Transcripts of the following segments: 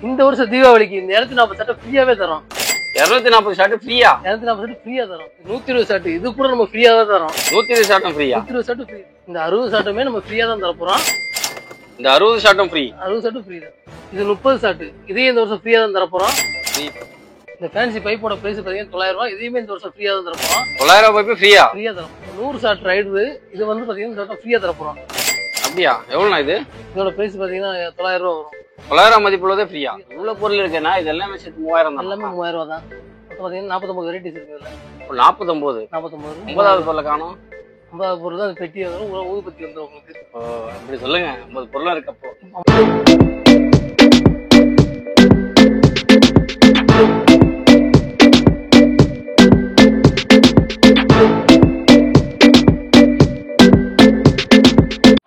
இந்த வருஷம் தீபாவளிக்கு இந்த 240 ஷர்ட் ஃப்ரீயாவே தரோம். 240 ஷர்ட் ஃப்ரீயா? 240 ஷர்ட் ஃப்ரீயா தரோம். 120 ஷர்ட் இது கூட நம்ம ஃப்ரீயா தான் தரோம். 120 ஷர்ட்டும் ஃப்ரீயா? 120 ஷர்ட் ஃப்ரீ. இந்த 60 ஷர்ட்டுமே நம்ம ஃப்ரீயா தான் தர போறோம். இந்த 60 ஷர்ட்டும் ஃப்ரீ? 60 ஷர்ட்டும் ஃப்ரீ தான். இது 30 ஷர்ட் இதே இந்த வருஷம் ஃப்ரீயா தான் தர போறோம். இந்த ஃபேன்சி பைப்போட பிரைஸ் பாத்தீங்கன்னா 900 ரூபாய். இதையுமே இந்த வருஷம் ஃப்ரீயா தான் தர போறோம். 900 ரூபாய்க்கு ஃப்ரீயா? ஃப்ரீயா தரோம். 100 ஷர்ட் ரைடர் இது வந்து பாத்தீங்கன்னா இந்த வருஷம் ஃப்ரீயா தர போறோம். அப்படியா? எவ்வளவுனா இது? இதோட பிரைஸ் பாத்தீங்கன்னா 900 ரூபாய் வரும். 900 மதிப்புள்ளதே ஃப்ரீயா? இவ்வளவு பொருள் இருக்குன்னா இது எல்லாமே சேர்த்து 3000 தான். எல்லாமே 3000 ரூபாய் தான். மொத்தம் பாத்தீங்கன்னா 49 வெரைட்டிஸ் இருக்கு இதுல. 49 9வது பொருளை காணோம். 50 பொருள் தான் பெட்டி வரும். ஊதுபத்தி வந்து உங்களுக்கு. அப்படி சொல்லுங்க. 50 பொருள் இருக்கப்போ.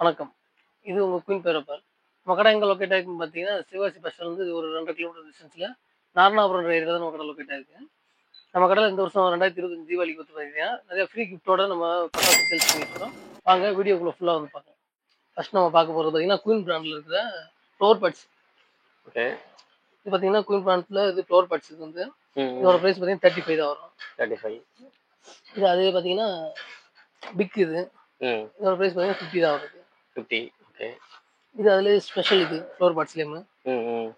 வணக்கம், இது உங்க குயின் பேரப்பர். நம்ம கடை எங்க லொக்கேட் ஆகிருக்குன்னு பார்த்தீங்கன்னா சிவாசி பஸ் ஸ்டாண்ட் வந்து ஒரு 2 கிலோமீட்டர் டிஸ்டன்ஸ்ல நாரணாபுரம் ஏரியா தான் நம்ம கடை லொக்கேட் ஆகிருக்கு. நம்ம கடையில் இந்த வருஷம் 2025 தீபாவளிக்கு வந்து பார்த்தீங்கன்னா நிறைய ஃப்ரீ கிஃப்டோட நம்ம பட்டாசு சேல்ஸ் பண்ணிட்டு வாங்க வீடியோக்குள்ள ஃபுல்லாக வந்து பார்க்கலாம். ஃபர்ஸ்ட் நம்ம பார்க்க போகிறது பார்த்தீங்கன்னா குயின் பிராண்டில் இருக்கிற ஃப்ளோர் பட்ஸ். ஓகே, இது பார்த்தீங்கன்னா குயின் பிராண்டில் இது ஃப்ளோர் பட்ஸ். இது வந்து இதோட ப்ரைஸ் பார்த்தீங்கன்னா 35 தான் வரும். 35. இது அதே பார்த்தீங்கன்னா பிக். இது இதோட ப்ரைஸ் பார்த்தீங்கன்னா 50 தான் வருது. 50. ஓகே, இது அதுலேயே ஸ்பெஷல். இது ஃப்ளோர் பட்ஸ்லேயுமே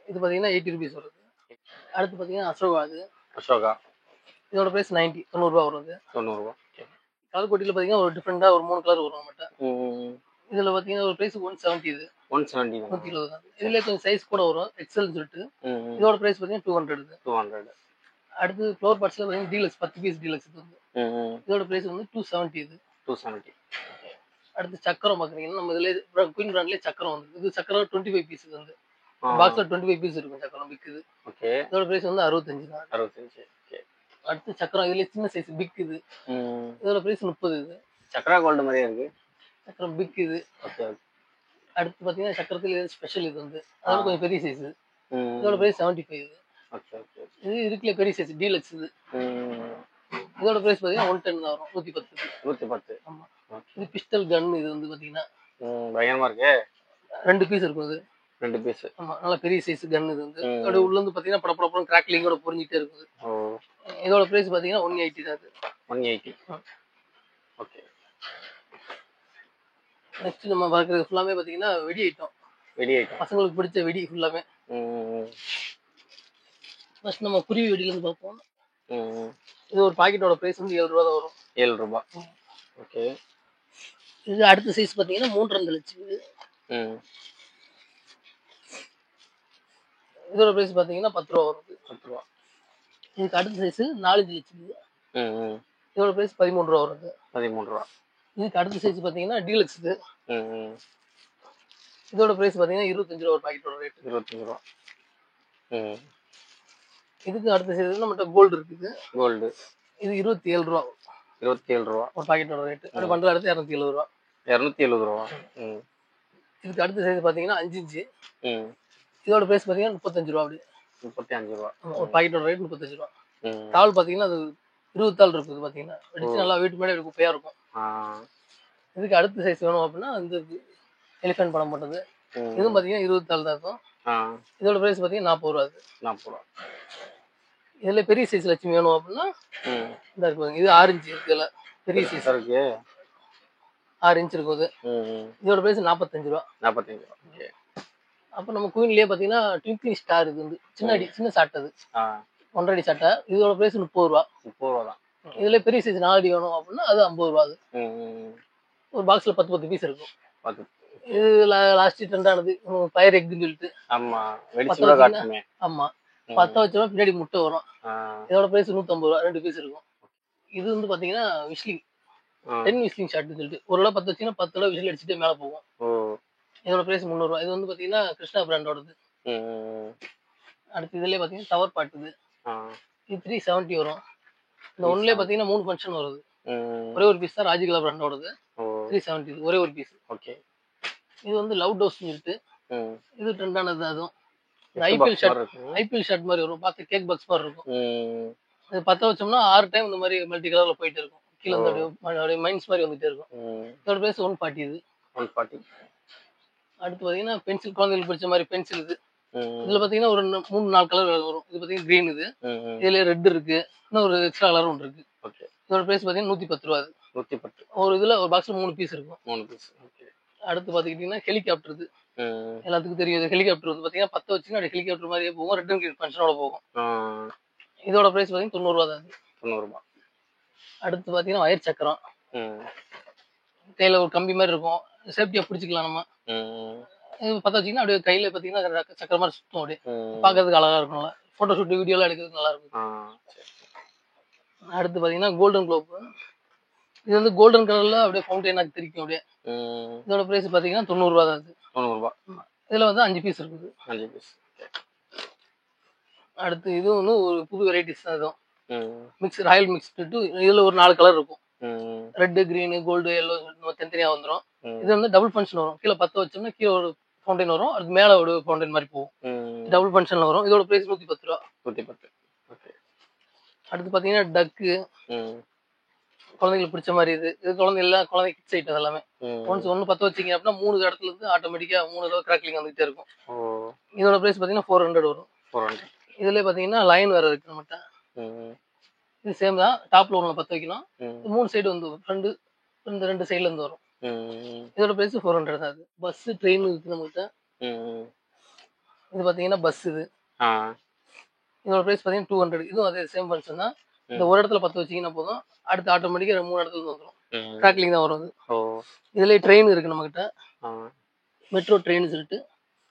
இது பார்த்தீங்கன்னா 80 ருபீஸ் வருது. அடுத்து பார்த்தீங்கன்னா அசோகா. அது அசோகா இதோட ப்ரைஸ் 90 ரூபா வருது. 90 ரூபா. கலர் கோட்டியில் பார்த்தீங்கன்னா ஒரு டிஃப்ரெண்டாக ஒரு 3 கலர் வரும் நம்மகிட்ட. இதில் பார்த்தீங்கன்னா ஒரு ப்ரைஸ் 170. இது 170 120 தான். இதுலேயே கொஞ்சம் சைஸ் கூட வரும், எக்ஸல் சொல்லிட்டு. இதோட ப்ரைஸ் பார்த்தீங்கன்னா 200. 200. அடுத்து ஃப்ளோர் பட்ஸில் பார்த்தீங்கன்னா டீலக்ஸ் 10 பீஸ் டீலக்ஸ். இது வந்து இதோட ப்ரைஸ் வந்து 270. இது 270. அடுத்து சக்கரம் பார்க்குறீங்கன்னா நம்ம இதில் குயின் பிராண்ட்லேயே சக்கரம் வந்து இது சக்கரம் 25 பீஸ். இது வந்து பாக்ஸில் 25 பீஸ் இருக்கும் சக்கரம் விற்குது. ஓகே, இதோட ப்ரைஸ் வந்து 65 தான். 65. ஓகே, அடுத்து சக்கரம் இதுலேயே சின்ன சைஸ் பிக். இது இதோட ப்ரைஸ் 30. இது சக்கரா கோல்டு மாதிரியே இருக்கு. சக்கரம் பிக். இது ஓகே. அடுத்து பார்த்தீங்கன்னா சக்கரத்தில் ஸ்பெஷல். இது வந்து அதோட கொஞ்சம் பெரிய சைஸ். இதோட ப்ரைஸ் 75. இது ஓகே. ஓகே, இது இருக்குல்ல பெரிய சைஸ் டீலக்ஸ். இது இதோட ப்ரைஸ் பார்த்தீங்கன்னா 110 தான் வரும். 110. 110. ஆமாம். இது பிஸ்டல் கன். இது வந்து பார்த்தீங்கன்னா பயங்கரமா இருக்கு. 2 பீஸ் இருக்கும். இது 2 பீஸ். ஆமாம், நல்லா பெரிய சைஸ் கன். இது வந்து அதோட உள்ள வந்து பார்த்தீங்கன்னா படப்படப்படம் கிராக்லிங்கோட பொறிஞ்சிட்டே இருக்குது. இதோட ப்ரைஸ் பார்த்தீங்கன்னா 180 தான். அது 180. ஓகே. நெக்ஸ்ட் நம்ம பார்க்குறது ஃபுல்லாமே பார்த்தீங்கன்னா வெடி ஐட்டம். வெடி ஐட்டம் பசங்களுக்கு பிடிச்ச வெடி ஃபுல்லாமே. ஃபர்ஸ்ட் நம்ம குருவி வெடியிலேருந்து பார்ப்போம். இது ஒரு பாக்கெட்டோட ப்ரைஸ் வந்து 7 ரூபா தான் வரும். 7 ரூபா. ஓகே. இது அடுத்த சைஸ் பார்த்தீங்கன்னா 3.5 லட்சம். இதோட ப்ரைஸ் பார்த்தீங்கன்னா 10 ரூபா வருது. 10 ரூபா. இதுக்கு அடுத்த சைஸ் 4 லட்சம். இதோட ப்ரைஸ் 13 ரூபா வருது. 13 ரூபா. இதுக்கு அடுத்த சைஸ் பார்த்தீங்கன்னா டீலக்ஸ். இது இதோட ப்ரைஸ் பார்த்தீங்கன்னா 25 ரூபா ஒரு பாக்கெட்டோட ரேட். 25 ரூபா. இதுக்கு அடுத்த சைஸ் நம்மகிட்ட கோல்டு இருக்குது. கோல்டு இது 27 ரூபா. 27 ரூபா ஒரு பாக்கெட்டோட ரேட். அது பண்டல் அடுத்து 270 ரூபா. 270 ரூபா. இதுக்கு அடுத்த சைஸ் பார்த்தீங்கன்னா 5 இன்ச்சு. இதோட ப்ரைஸ் பார்த்தீங்கன்னா 35 ரூபா. அப்படி 35 ரூபா ஒரு பாக்கெட்டோட ரேட். 35 ரூபா. தாள் பார்த்தீங்கன்னா அது 20 தாள் இருக்குது. பார்த்தீங்கன்னா வெடிச்சு நல்லா வீட்டு மேலே குப்பையாக இருக்கும். இதுக்கு அடுத்த சைஸ் வேணும் அப்படின்னா இந்த எலிஃபென்ட் படம் போட்டது. இதுவும் பார்த்தீங்கன்னா 20 தாள் தான் இருக்கும். இதோட ப்ரைஸ் பார்த்தீங்கன்னா 40 ரூபா. அது 40 ரூபா. இதுல பெரிய சைஸ் லட்சுமி வேணும் அப்படின்னா இந்த இருக்கு. இது 6 இன்ச் இருக்குல்ல பெரிய சைஸ் இருக்கு. 6 இன்ச் இருக்கும். இது இதோட ப்ரைஸ் 45 ரூபா. 45 ரூபா. ஓகே. அப்போ நம்ம குயின்லயே பார்த்தீங்கன்னா ட்விங்க்லிங் ஸ்டார். இது வந்து சின்ன சாட்டை. அது 1.5 அடி சாட்டை. இதோட ப்ரைஸ் 30 ரூபா. 30 ரூபா தான். இதுல பெரிய சைஸ் 4 அடி வேணும் அப்படின்னா அது 50 ரூபா. அது ஒரு பாக்ஸ்ல 10 பீஸ் இருக்கும். இது லாஸ்ட் ட்ரெண்ட் ஆனது ஃபயர் எக்னு சொல்லிட்டு. ஆமா, வெடிச்சு காட்டுமே. ஆமா, 10 வச்சோம்னா பின்னாடி முட்டை வரும். இதோட பிரைஸ் 150 ரூபா. 2 பீஸ் இருக்கும். இது வந்து பாத்தீங்கன்னா விஸ்லிங் 10 விஸ்லிங் ஷாட்னு சொல்லிட்டு ஒரு தடவை 10 வச்சீங்கன்னா 10 தடவை விசில் அடிச்சுட்டு மேலே போகும். இதோட பிரைஸ் 300 ரூபா. இது வந்து பாத்தீங்கன்னா கிருஷ்ணா பிராண்டோடது. அடுத்து இதுலயே பாத்தீங்கன்னா டவர் பாட். இது 370 வரும். இந்த ஒன்லயே பாத்தீங்கன்னா 3 ஃபங்க்ஷன் வருது. ஒரே ஒரு பீஸ் தான் ராஜிகலா பிராண்டோடது. 370 ஒரே ஒரு பீஸ். ஓகே. இது வந்து லவ் டோஸ் சொல்லிட்டு இது ட்ரெண்டானது. அதுவும் ஐபிஎல் ஷர்ட் மாதிரி வரும். பார்த்து கேக் பாக்ஸ் மாதிரி இருக்கும். அது 10 வச்சோம்னா 6 டைம் இந்த மாதிரி மல்டி கலர்ல போயிட்டு இருக்கும். கீழே அப்படியே மைன்ஸ் மாதிரி வந்துட்டே இருக்கும். இதோட பிரைஸ் 140. இது 140. அடுத்து பாத்தீங்கன்னா பென்சில், குழந்தைகளுக்கு பிடிச்ச மாதிரி பென்சில். இது இதுல பாத்தீங்கன்னா ஒரு 3-4 கலர் வரும். இது பாத்தீங்கன்னா கிரீன், இதுல ரெட் இருக்கு, இன்னும் ஒரு எக்ஸ்ட்ரா கலர் ஒன்று இருக்கு. இதோட பிரைஸ் பாத்தீங்கன்னா 110 ரூபா. 110. ஒரு இதுல ஒரு பாக்ஸ்ல 3 பீஸ் இருக்கும். 3 பீஸ். அடுத்து பாத்துக்கிட்டீங்கன்னா ஹெலிகாப்டர். இது எல்லாத்துக்கும் தெரியும். ஹெலிகாப்டர் வந்து பாத்தீங்கன்னா 10 வச்சுன்னா அப்படியே ஹெலிகாப்டர் மாதிரியே போகும். ரெட் அண்ட் கிரீன் ஃபங்க்ஷனோட போகும். இதோட பிரைஸ் பாத்தீங்கன்னா 90 ரூபா தான். 90 ரூபா. அடுத்து பாத்தீங்கன்னா வயர் சக்கரம். கையில ஒரு கம்பி மாதிரி இருக்கும், சேஃப்டியா பிடிச்சிக்கலாம் நம்ம. இது பத்த வச்சீங்கன்னா அப்படியே கையில பாத்தீங்கன்னா சக்கர மாதிரி சுத்தும். அப்படியே பாக்குறதுக்கு அழகா இருக்கும்ல. போட்டோ ஷூட் வீடியோ எல்லாம் எடுக்கிறதுக்கு நல்லா இருக்கும். அடுத்து பாத்தீங்கன்னா கோல்டன் குளோப். இது வந்து கோல்டன் கலர்ல அப்படியே ஃபவுண்டைனா தெரிக்கும் அப்படியே. இதோட பிரைஸ் பாத்தீங்கன்னா 90 ரூபா தான். 90 ரூபா. இதுல வந்து 5 பீஸ் இருக்குது. 5 பீஸ். அடுத்து இது வந்து ஒரு புது வெரைட்டிஸ் தான். இதுவும் மிக்ஸ் ராயல் மிக்ஸ். இதுல ஒரு 4 கலர் இருக்கும். ரெட், கிரீன், கோல்டு, எல்லோ தனித்தனியா வந்துடும். இது வந்து டபுள் ஃபங்க்ஷன் வரும். கீழே 10 வச்சோம்னா கீழே ஒரு ஃபவுண்டைன் வரும், அது மேல ஒரு ஃபவுண்டைன் மாதிரி போகும். டபுள் ஃபங்க்ஷன்ல வரும். இதோட பிரைஸ் 110 ரூபா. 110. அடுத்து பாத்தீங்கன்னா டக்கு. குழந்தைங்களுக்கு பிடிச்ச மாதிரி இது குழந்தை கிட்ஸ் ஐட்டம் எல்லாமே. ஒன்னு 10 வச்சிங்க அப்படின்னா 3 இடத்துல இருந்து ஆட்டோமேட்டிக்கா 3 தடவை கிராக்லிங் வந்துகிட்டே இருக்கும். இதோட பிரைஸ் பாத்தீங்கன்னா 400 வரும். 400. இதுல பாத்தீங்கன்னா லைன் வேற இருக்கு நம்மகிட்ட. இது சேம் தான். டாப்ல ஒண்ணு 10 வைக்கணும். 3 சைடு வந்து ஃப்ரண்ட் இந்த 2 சைடுல இருந்து வரும். இதோட பிரைஸ் 400 தான். பஸ் ட்ரெயின் இருக்கு நம்மகிட்ட. இது பாத்தீங்கன்னா பஸ். இதோட பிரைஸ் பாத்தீங்கன்னா 200. இதுவும் அதே சேம் ஃபங்க்ஷன் தான். இந்த ஒரு இடத்துல 10 வச்சீங்கன்னா போதும், அடுத்து ஆட்டோமேட்டிக்கா 3 இடத்துல இருந்து வந்துடும். கிராக்லிங் தான் வரும். இதுல ட்ரெயின் இருக்கு நம்மகிட்ட. மெட்ரோ ட்ரெயின் சொல்லிட்டு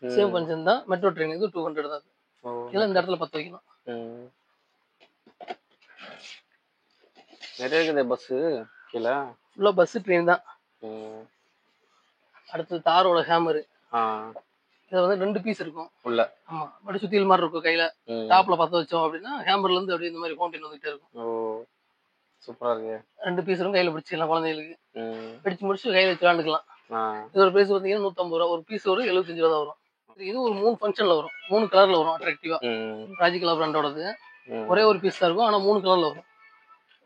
சேம் ஃபங்க்ஷன் தான். மெட்ரோ ட்ரெயின் இது 200 தான். இதெல்லாம் இந்த இடத்துல 10 வைக்கணும். நிறைய இருக்குது பஸ். கீழே ஃபுல்லா பஸ் ட்ரெயின் தான். அடுத்து தாரோட ஹேமர். இது வந்து 2 பீஸ் இருக்கும் உள்ள. ஆமா, அப்படியே சுத்தியல் மாதிரி இருக்கும். கையில டாப்ல 10 வச்சோம் அப்படின்னா ஹேமர்ல இருந்து அப்படியே இந்த மாதிரி ஃபவுண்டைன் வந்துட்டே இருக்கும். சூப்பரா இருக்கு. 2 பீஸ் இருக்கும், கையில பிடிச்சிக்கலாம். குழந்தைகளுக்கு பிடிச்சு முடிச்சு கையில வச்சு விளாண்டுக்கலாம். இதோட பிரைஸ் பாத்தீங்கன்னா 150 ரூபா. ஒரு பீஸ் ஒரு 75 ரூபா தான் வரும். இது ஒரு 3 ஃபங்க்ஷன்ல வரும். 3 கலர்ல வரும் அட்ராக்டிவா. ராஜி கலர் பிராண்டோடது. ஒரே ஒரு பீஸ் தான் இருக்கும், ஆனா 3 கலர்ல வரும்.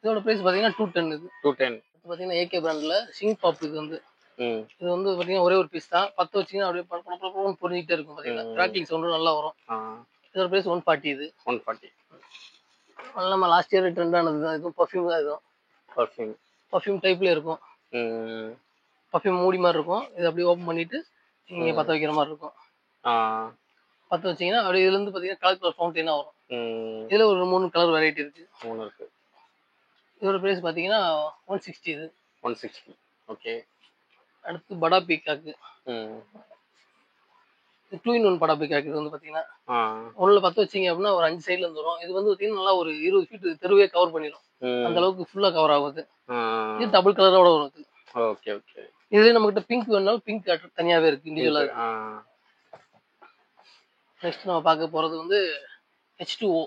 இதோட பிரைஸ் பாத்தீங்கன்னா 210. இது 210. பாத்தீங்கன்னா ஏகே பிராண்ட்ல சிங் பாப். இது வந்து இது வந்து பாத்தீங்கன்னா ஒரே ஒரு பீஸ் தான். 10 வச்சீங்கன்னா அப்படியே பொறிஞ்சிட்டே இருக்கும். பாத்தீங்கன்னா கிராக்கிங் சவுண்டும் நல்லா வரும். இதோட பிரைஸ் 140. இது 140. நம்ம லாஸ்ட் இயர் ட்ரெண்ட் ஆனது தான். இது பர்ஃப்யூம் தான். இதுவும் பர்ஃப்யூம் டைப்ல இருக்கும். பர்ஃப்யூம் மூடி மாதிரி இருக்கும். இது அப்படியே ஓபன் பண்ணிட்டு நீங்க 10 வைக்கிற மாதிரி இருக்கும். 10 வச்சீங்கன்னா அப்படியே இதுல இருந்து பாத்தீங்கன்னா கலர் ஃபவுண்டைனா வரும். இதுல ஒரு 3 கலர் வெரைட்டி இருக்கு. 3 இருக்கு. இதோட பிரைஸ் பாத்தீங்கன்னா 160. இது 160. ஓகே. அடுத்து படா பீகாக்கு. 2 in 1 Bada peacock. இது வந்து பாத்தீங்கன்னா ஒண்ணுல 10 வச்சீங்க அப்படின்னா ஒரு 5 சைடுல இருந்து வரும். இது வந்து பாத்தீங்கன்னா நல்லா ஒரு 20 ஃபீட் தெருவே கவர் பண்ணிடும். அந்த அளவுக்கு ஃபுல்லா கவர் ஆகுது. இது டபுள் கலரோட வரும். Okay okay. இதுல நம்ம கிட்ட பிங்க் வேணாலும் பிங்க் தனியாவே இருக்கு, இண்டிவிஜுவலா இருக்கு. நெக்ஸ்ட் நம்ம பார்க்க போறது வந்து H2O.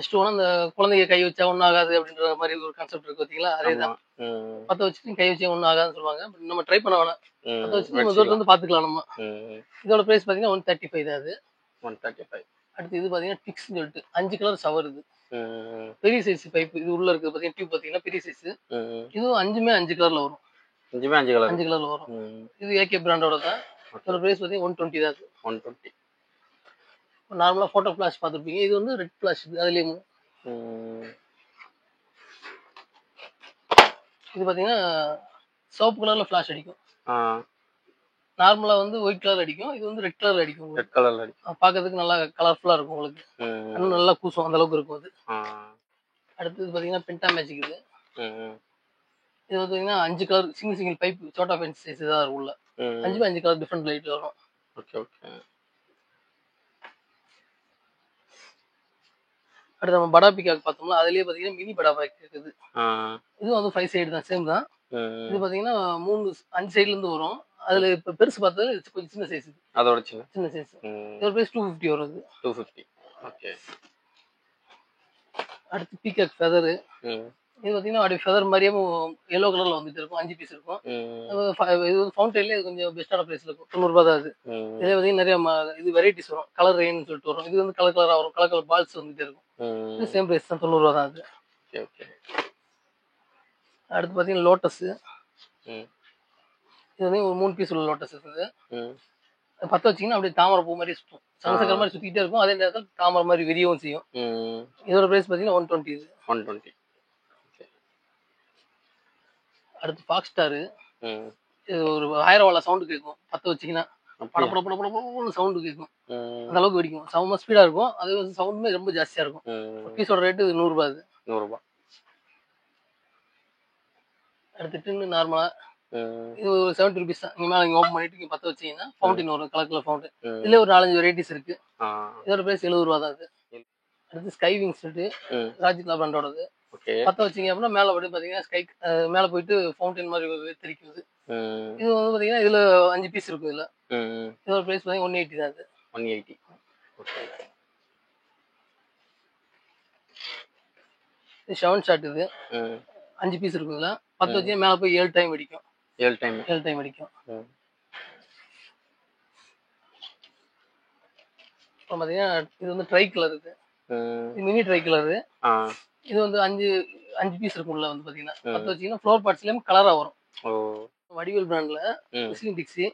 H2O அந்த குழந்தைங்க கை வச்சா ஒன்றும் ஆகாது அப்படின்ற மாதிரி ஒரு கான்செப்ட் இருக்கு பார்த்தீங்களா? அதே தான். 10 வச்சு கை வச்சா ஒன்றும் ஆகாதுன்னு சொல்லுவாங்க. நம்ம ட்ரை பண்ண வேணாம். 10 வச்சு நம்ம தூரத்துல இருந்து பார்த்துக்கலாம் நம்ம. இதோட பிரைஸ் பார்த்தீங்கன்னா 135 தான். அது 135. அடுத்து இது பார்த்தீங்கன்னா டிக்ஸ் சொல்லிட்டு 5 கலர் ஷவர். இது பெரிய சைஸ் பைப். இது உள்ள இருக்கு பார்த்தீங்கன்னா டியூப் பார்த்தீங்கன்னா பெரிய சைஸ். இதுவும் 5மே 5 கலர்ல வரும். 5மே 5 கலர்ல வரும். இது ஏகே பிராண்டோட தான். இதோட பிரைஸ் பார்த்தீங்கன்னா 120 தான். 120. நார்மலா போட்டோ ஃபிளாஷ் பார்த்துருப்பீங்க. இது வந்து ரெட் ஃபிளாஷ். அதுலயும் இது பாத்தீங்கன்னா சோப்பு கலர்ல ஃபிளாஷ் அடிக்கும். நார்மலா வந்து ஒயிட் கலர் அடிக்கும். இது வந்து ரெட் கலர்ல அடிக்கும். ரெட் கலர்ல அடிக்கும். பார்க்கிறதுக்கு நல்லா கலர்ஃபுல்லா இருக்கும். உங்களுக்கு இன்னும் நல்லா கூசும். அந்த அளவுக்கு இருக்கும் அது. அடுத்து பாத்தீங்கன்னா பென்டா மேஜிக். இது இது பாத்தீங்கன்னா 5 கலர் சிங்கிள் பைப் சோட்டா பென்ஸ் சைஸ் தான் இருக்கும் உள்ள. 5மே 5 கலர் டிஃபரெண்ட் லைட் வரும். Okay okay. அடுத்து நம்ம படா பீகாக் பார்த்தோம்னா அதுலயே பாத்தீங்கன்னா மினி படா பீகாக் இருக்குது. இது வந்து 5 சைடு தான், சேம் தான். இது பாத்தீங்கன்னா 5 சைடுல இருந்து வரும். அதுல இப்ப பெருசு பார்த்தது கொஞ்சம் சின்ன சைஸ். அதோட சின்ன சைஸ். இதோட பிரைஸ் 250 வரும். 250. ஓகே. அடுத்து பீகாக் ஃபெதர். இது பாத்தீங்கன்னா அப்படியே ஃபெதர் மாதிரியே எல்லோ கலர்ல வந்துட்டு இருக்கும். 5 பீஸ் இருக்கும். இது வந்து ஃபவுண்டைன்ல கொஞ்சம் பெஸ்டான பிரைஸ்ல இருக்கும். 90 ரூபாய் தான். அது இதே பாத்தீங்கன்னா நிறைய இது வெரைட்டிஸ் வரும். கலர் ரெயின் சொல்லிட்டு வரும். இது வந்து கலர் கலரா வரும். கலர் கலர் பால்ஸ் வந்துட்டே இருக்கும். இது சேம் பிரைஸ் தான். 90 ரூபாய் தான். அது ஓகே ஓகே. அடுத்து பாத்தீங்கன்னா லோட்டஸ். இது வந்து ஒரு 3 பீஸ் உள்ள லோட்டஸ் இருக்குது. பற்ற வச்சிங்கன்னா அப்படியே தாமரை பூ மாதிரி சுற்றும். சங்கசக்கர மாதிரி சுற்றிக்கிட்டே இருக்கும். அதே நேரத்தில் தாமரை மாதிரி விரியவும் செய்யும். இதோட ப்ரைஸ் பார்த்தீங்கன்னா 120 இது. 120. அடுத்து ஃபாக்ஸ் ஸ்டாரு. இது ஒரு 1000 வாட் சவுண்டு கேட்கும். பற்ற வச்சிங்கன்னா பட பட பட பட சவுண்டு கேட்கும். அந்த அளவுக்கு வெடிக்கும். செம்ம ஸ்பீடாக இருக்கும். அது சவுண்டுமே ரொம்ப ஜாஸ்தியாக இருக்கும். பீஸோட ரேட்டு 100 ரூபா. அது 100 ரூபா. அடுத்து டின்னு நார்மலாக இது ஒரு 70 ருபீஸ் தான். இங்கே மேலே நீங்கள் ஓப்பன் பண்ணிட்டு இங்கே பற்ற வச்சிங்கன்னா ஃபவுண்டின் வரும். Colour fountain. இதில் ஒரு 4-5 வெரைட்டிஸ் இருக்கு. இதோட ப்ரைஸ் 70 ரூபா தான். அது அடுத்து ஸ்கை விங்ஸ் ராஜித்லா பிராண்டோடது. பற்ற வச்சிங்க அப்படின்னா மேலே போய் பார்த்தீங்கன்னா ஸ்கை மேலே போயிட்டு ஃபவுண்டன் மாதிரி தெரிக்குது. இது வந்து பார்த்தீங்கன்னா இதில் 5 பீஸ் இருக்கும். இதில் இதோட ப்ரைஸ் பார்த்தீங்கன்னா 180 தான். அது 180. இது 7 ஷாட். இது 5 பீஸ் இருக்கும். இதில் பற்ற வச்சிங்கன்னா மேலே போய் 7 டைம் வெடிக்கும். 7 டைம் வெடிக்கும். அப்புறம் பார்த்தீங்கன்னா இது வந்து ட்ரை கலர். இது மினி ட்ரை கலரு. இது வந்து 5 பீஸ் இருக்கும். உள்ள வந்து பார்த்தீங்கன்னா பற்ற வச்சிங்கன்னா ஃப்ளோர் பார்ட்ஸ்லேயும் கலராக வரும். வடிவேல் பிராண்ட்ல விசிலிங் டிக்ஸி.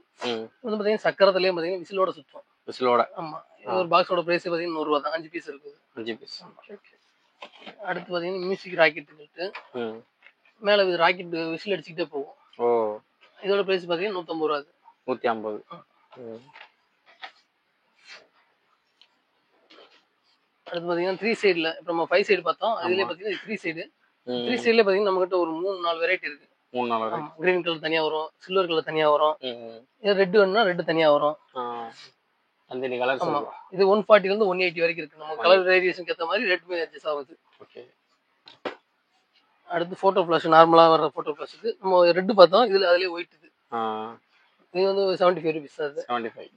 வந்து பார்த்தீங்கன்னா சக்கரத்துலேயே பார்த்தீங்கன்னா விசிலோட சுற்றும். விசிலோட. ஆமாம். ஒரு பாக்ஸோட ப்ரைஸ் பார்த்தீங்கன்னா 100 ரூபா தான். 5 பீஸ் இருக்குது. 5 பீஸ். அடுத்து பார்த்தீங்கன்னா மியூசிக் ராக்கெட் சொல்லிட்டு மேலே ராக்கெட் விசில் அடிச்சுக்கிட்டே போகும். இதோட ப்ரைஸ் பார்த்தீங்கன்னா 150 ரூபா. 150. அடுத்து பார்த்தீங்கன்னா 3 சைடில் இப்போ நம்ம 5 சைடு பார்த்தோம். அதுலேயே பார்த்தீங்கன்னா 3 சைடு. 3 சைடில் பார்த்தீங்கன்னா நம்மகிட்ட ஒரு 3-4 வெரைட்டி இருக்கு. 3-4. கிரீன் கலர் தனியாக வரும். சில்வர் கலர் தனியாக வரும். இது ரெட் வேணும்னா ரெட் தனியாக வரும். அந்த கலர். ஆமாம். இது 140 180 வரைக்கும் இருக்கு. நம்ம கலர் வேரியேஷனுக்கு ஏற்ற மாதிரி ரேட்டுமே அட்ஜஸ்ட் ஆகுது. அடுத்து ஃபோட்டோ ஃப்ளாஷ். நார்மலாக வர ஃபோட்டோ ஃப்ளாஷுக்கு நம்ம ரெட்டு பார்த்தோம். இதில் அதுலேயே ஒயிட். இது வந்து 75 ருபீஸ் தான். அது 75.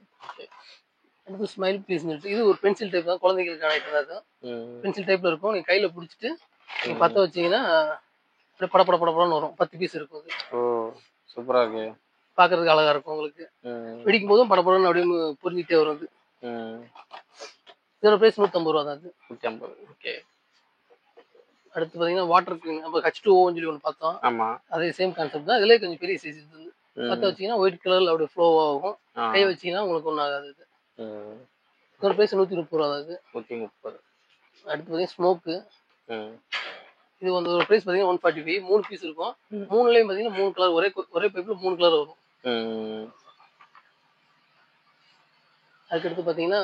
அடுத்து ஸ்மைல் ப்ளீஸ் சொல்லிட்டு இது ஒரு பென்சில் டைப் தான். குழந்தைகளுக்கான ஐட்டம் தான். அது பென்சில் டைப்பில் இருக்கும். நீங்கள் கையில் பிடிச்சிட்டு நீங்கள் பற்ற வச்சிங்கன்னா அப்படியே பட பட படப்படன்னு வரும். 10 பீஸ் இருக்கும். அது சூப்பராக இருக்கு. பார்க்கறதுக்கு அழகாக இருக்கும். உங்களுக்கு வெடிக்கும் போதும் படப்படன்னு அப்படியே புரிஞ்சிக்கிட்டே வரும். அது இதோட ப்ரைஸ் 150 ரூபா தான். அது 150. அடுத்து பார்த்தீங்கன்னா வாட்டர் கிளீன். நம்ம H2Oன்னு சொல்லி ஒன்று பார்த்தோம். ஆமாம். அதே சேம் கான்செப்ட் தான். இதுலேயே கொஞ்சம் பெரிய சைஸ். இது வந்து பற்ற வச்சிங்கன்னா ஒயிட் கலரில் அப்படியே ஃப்ளோ ஆகும். கை வச்சிங்கன்னா உங்களுக்கு ஒன்றும் ஆகாது. இதோட ப்ரைஸ் 130 ரூபா தான். அது 130. அடுத்து பார்த்தீங்கன்னா ஸ்மோக்கு. இது வந்து ஒரு ப்ரைஸ் பார்த்தீங்கன்னா 145. 3 பீஸ் இருக்கும். 3லேயும் பார்த்தீங்கன்னா 3 கலர். ஒரே பைப்பில் 3 கலர் வரும். அதுக்கடுத்து பார்த்தீங்கன்னா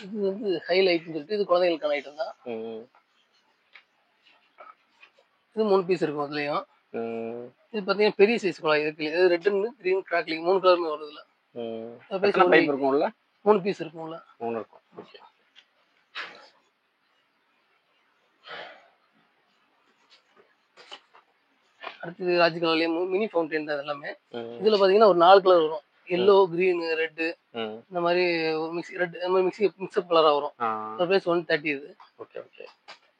இது வந்து ஹைலைட்னு சொல்லிட்டு இது குழந்தைகளுக்கான ஐட்டம் தான். இது 3 பீஸ் இருக்கும். அதுலேயும் இது பார்த்தீங்கன்னா பெரிய சைஸ் குழாய் இருக்கு. இது ரெட் அண்ட் கிரீன் கிராக்லிங் 3 கலருமே வருது. இதில் பைப் இருக்கும்ல. 3 பீஸ் இருக்கும்ல. 3 இருக்கும். அடுத்தது ராஜ் கலர்லேயே மினி ஃபவுண்டைன் தான் எல்லாமே. இதில் பார்த்தீங்கன்னா ஒரு 4 கலர் வரும். எல்லோ, கிரீன், ரெட்டு இந்த மாதிரி மிக்ஸி ரெட் இந்த மாதிரி மிக்ஸ்அப் கலராக வரும். ப்ரைஸ் 130 இது.